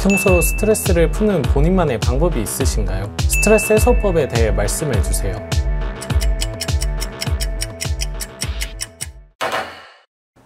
평소 스트레스를 푸는 본인만의 방법이 있으신가요? 스트레스 해소법에 대해 말씀해 주세요.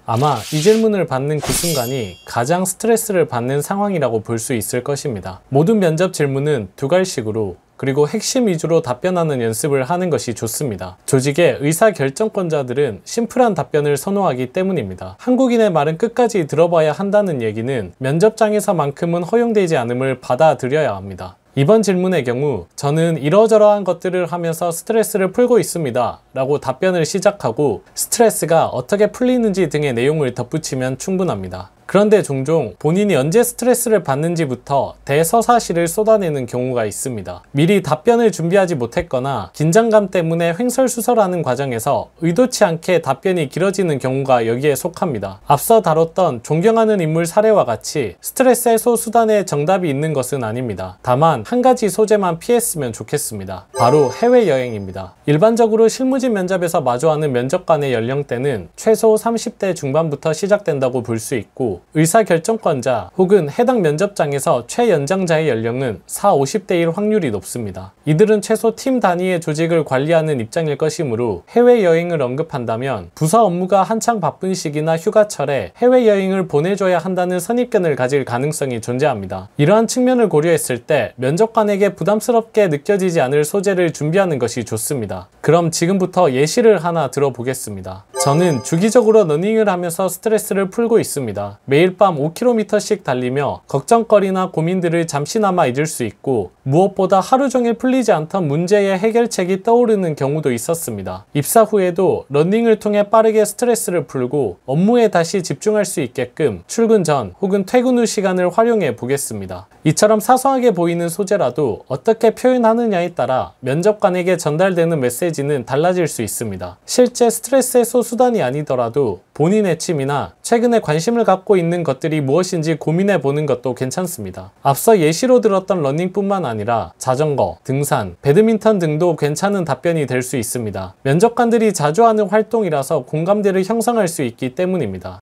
아마 이 질문을 받는 그 순간이 가장 스트레스를 받는 상황이라고 볼 수 있을 것입니다. 모든 면접 질문은 두 갈식으로 그리고 핵심 위주로 답변하는 연습을 하는 것이 좋습니다. 조직의 의사결정권자들은 심플한 답변을 선호하기 때문입니다. 한국인의 말은 끝까지 들어봐야 한다는 얘기는 면접장에서만큼은 허용되지 않음을 받아들여야 합니다. 이번 질문의 경우 저는 이러저러한 것들을 하면서 스트레스를 풀고 있습니다 라고 답변을 시작하고 스트레스가 어떻게 풀리는지 등의 내용을 덧붙이면 충분합니다. 그런데 종종 본인이 언제 스트레스를 받는지부터 대서사실을 쏟아내는 경우가 있습니다. 미리 답변을 준비하지 못했거나 긴장감 때문에 횡설수설하는 과정에서 의도치 않게 답변이 길어지는 경우가 여기에 속합니다. 앞서 다뤘던 존경하는 인물 사례와 같이 스트레스 해소 수단에 정답이 있는 것은 아닙니다. 다만 한 가지 소재만 피했으면 좋겠습니다. 바로 해외여행입니다. 일반적으로 실무진 면접에서 마주하는 면접관의 연령대는 최소 30대 중반부터 시작된다고 볼 수 있고 의사결정권자 혹은 해당 면접장에서 최연장자의 연령은 40~50대일 확률이 높습니다. 이들은 최소 팀 단위의 조직을 관리하는 입장일 것이므로 해외여행을 언급한다면 부서 업무가 한창 바쁜 시기나 휴가철에 해외여행을 보내줘야 한다는 선입견을 가질 가능성이 존재합니다. 이러한 측면을 고려했을 때 면접관에게 부담스럽게 느껴지지 않을 소재를 준비하는 것이 좋습니다. 그럼 지금부터 예시를 하나 들어보겠습니다. 저는 주기적으로 러닝을 하면서 스트레스를 풀고 있습니다. 매일 밤 5km씩 달리며 걱정거리나 고민들을 잠시나마 잊을 수 있고 무엇보다 하루 종일 풀리지 않던 문제의 해결책이 떠오르는 경우도 있었습니다. 입사 후에도 러닝을 통해 빠르게 스트레스를 풀고 업무에 다시 집중할 수 있게끔 출근 전 혹은 퇴근 후 시간을 활용해 보겠습니다. 이처럼 사소하게 보이는 소재라도 어떻게 표현하느냐에 따라 면접관에게 전달되는 메시지는 달라질 수 있습니다. 실제 스트레스 해소 수단이 아니더라도 본인의 취미나 최근에 관심을 갖고 있는 것들이 무엇인지 고민해 보는 것도 괜찮습니다. 앞서 예시로 들었던 러닝뿐만 아니라 자전거, 등산, 배드민턴 등도 괜찮은 답변이 될 수 있습니다. 면접관들이 자주 하는 활동이라서 공감대를 형성할 수 있기 때문입니다.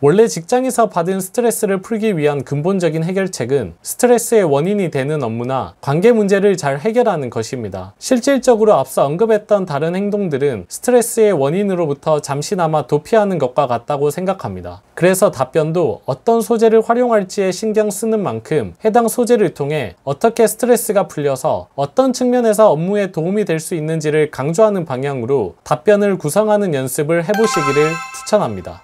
원래 직장에서 받은 스트레스를 풀기 위한 근본적인 해결책은 스트레스의 원인이 되는 업무나 관계 문제를 잘 해결하는 것입니다. 실질적으로 앞서 언급했던 다른 행동들은 스트레스의 원인으로부터 잠시나마 도피하는 것과 같다고 생각합니다. 그래서 답변도 어떤 소재를 활용할지에 신경 쓰는 만큼 해당 소재를 통해 어떻게 스트레스가 풀려서 어떤 측면에서 업무에 도움이 될 수 있는지를 강조하는 방향으로 답변을 구성하는 연습을 해보시기를 추천합니다.